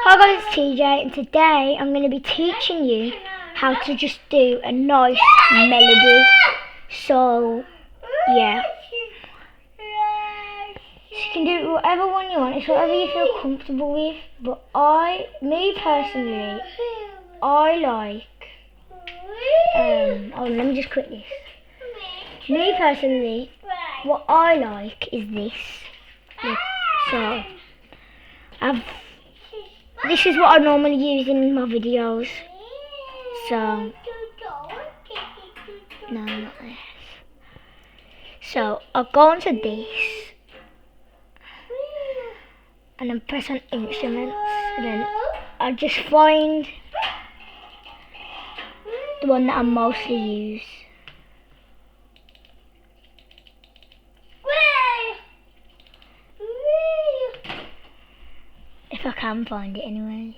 Hi guys, it's TJ, and today I'm going to be teaching you how to just do a nice melody. So, yeah. So you can do whatever one you want, it's whatever you feel comfortable with. But me personally, I like, let me just quit this. Me personally, what I like is this. Look, so, this is what I normally use in my videos. So, no, not this. So, I'll go onto this, and then press on instruments, and then I'll just find the one that I mostly use. If I can find it anyways.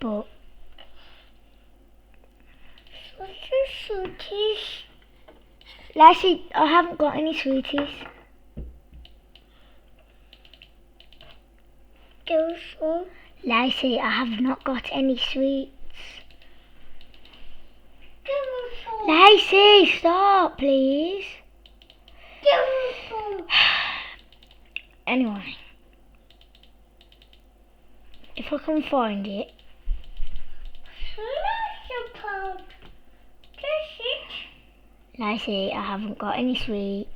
But what's your sweeties? Lacey, I haven't got any sweeties. Go for Lacey, I have not got any sweets. Lacey, stop please. Anyway, if I can find it. Lacey, I haven't got any sweets.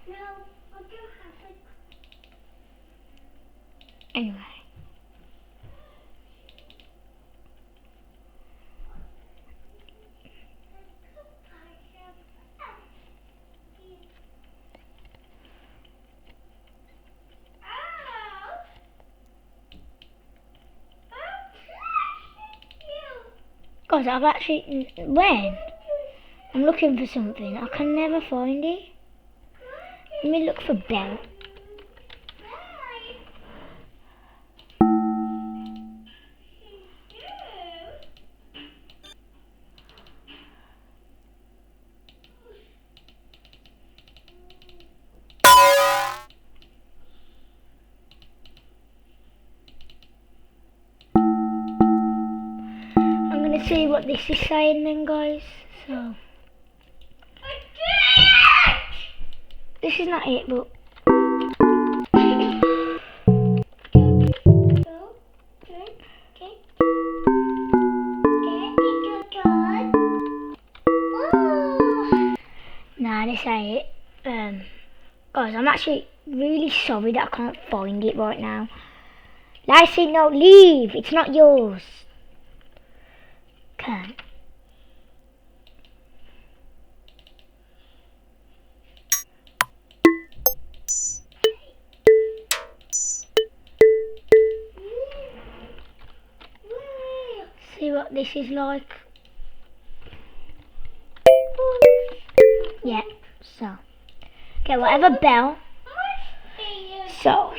No, I don't have it. Anyway. Guys, I've actually, when I'm looking for something, I can never find it. Let me look for bell. I'm gonna see what this is saying then, guys. So this is not it, but nah, this ain't it. Guys, I'm actually really sorry that I can't find it right now. Lacey, no, leave. It's not yours. Okay. See what this is like. Yeah, so. Okay, whatever bell. So,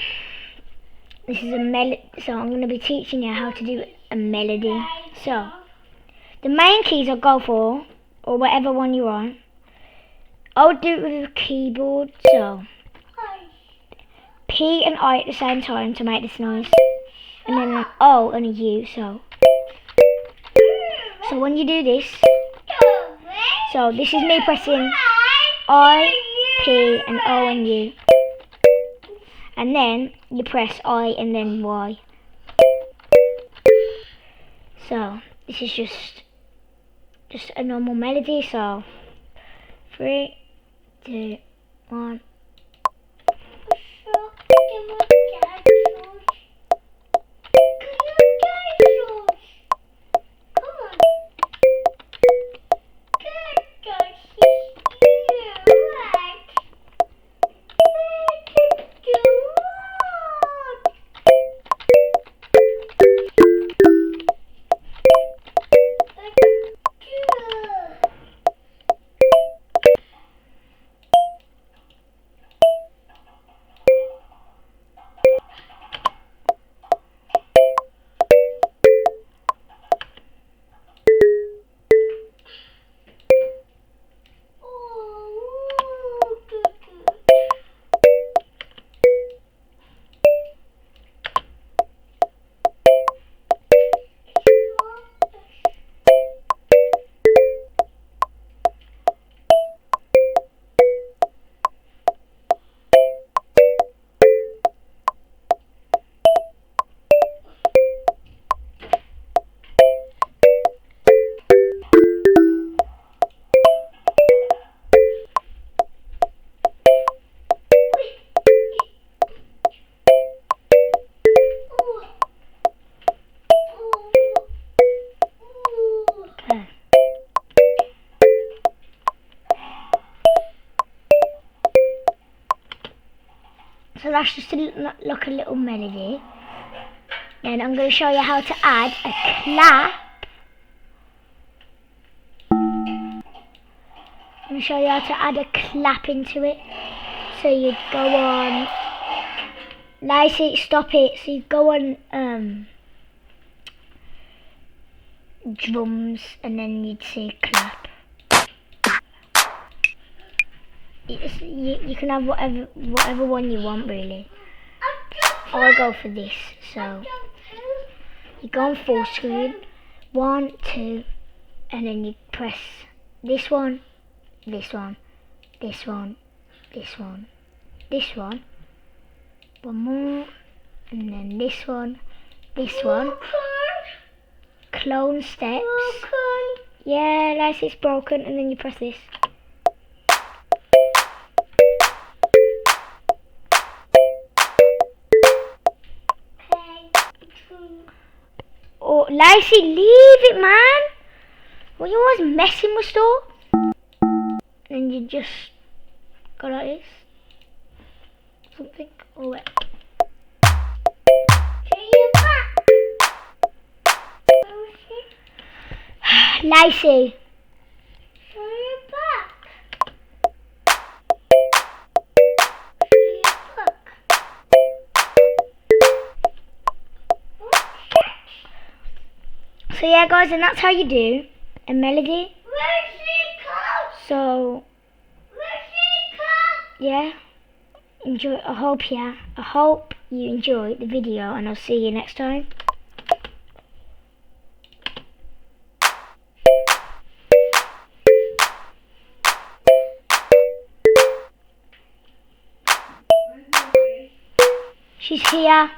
this is a melody. So, I'm going to be teaching you how to do a melody. So, the main keys I'll go for, or whatever one you want. I'll do it with a keyboard. So, P and I at the same time to make this noise. And then an O and a U. So when you do this, so this is me pressing I, P and O and U. And then you press I and then Y. So this is just a normal melody. So 3, 2, 1. that's just to look a little melody. Then I'm going to show you how to add a clap. I'm going to show you how to add a clap into it. So you go on, Lacey, stop it. So you go on drums, and then you'd say clap. You can have whatever one you want, really. I'll go for this. So you go on full screen, 1, 2, and then you press this one, this one, this one, this one, this one, one more, and then this one, clone steps. Yeah, like it's broken, and then you press this. Oh, Lacey, leave it, man. Well, you're always messing with stuff. And you just go like this. Something. Oh, wait. Lacey. Show your back. So yeah, guys, and that's how you do a melody. So yeah, enjoy. I hope you enjoyed the video, and I'll see you next time. She's here.